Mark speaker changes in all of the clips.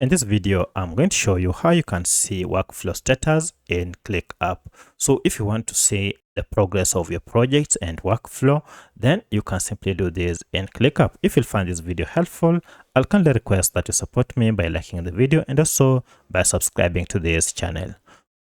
Speaker 1: In this video, I'm going to show you how you can see workflow status in ClickUp. So if you want to see the progress of your projects and workflow, then you can simply do this in ClickUp. If you find this video helpful, I'll kindly request that you support me by liking the video and also by subscribing to this channel.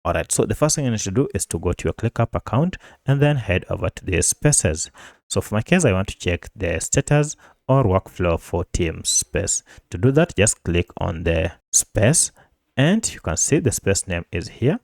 Speaker 1: Alright, so the first thing you need to do is to go to your ClickUp account and then head over to the spaces. So for my case, I want to check the status or workflow for Teams space. To do that, just click on the space and you can see the space name is here.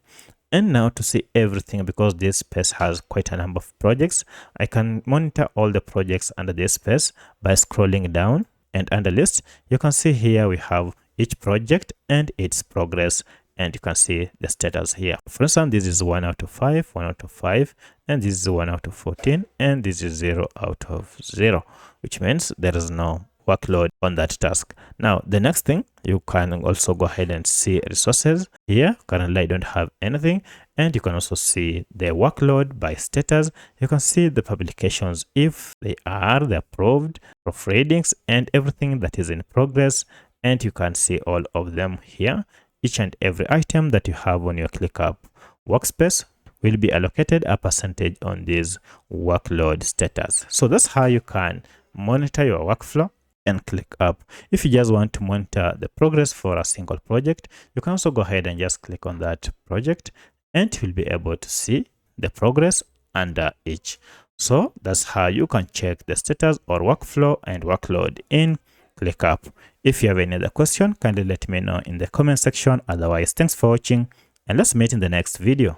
Speaker 1: And now to see everything, because this space has quite a number of projects, I can monitor all the projects under this space by scrolling down, and under list, you can see here we have each project and its progress, and you can see the status here. For instance, this is 1 out of 5, 1 out of 5, and this is 1 out of 14, and this is 0 out of 0, which means there is no workload on that task. Now, the next thing, you can also go ahead and see resources here. Currently, I don't have anything, and you can also see the workload by status. You can see the publications, if they are the approved, proof readings, and everything that is in progress, and you can see all of them here. Each and every item that you have on your ClickUp workspace will be allocated a percentage on this workload status. So that's how you can monitor your workflow and ClickUp. If you just want to monitor the progress for a single project, you can also go ahead and just click on that project and you'll be able to see the progress under each. So that's how you can check the status or workflow and workload in ClickUp. If you have any other question, kindly let me know in the comment section. Otherwise, thanks for watching and let's meet in the next video.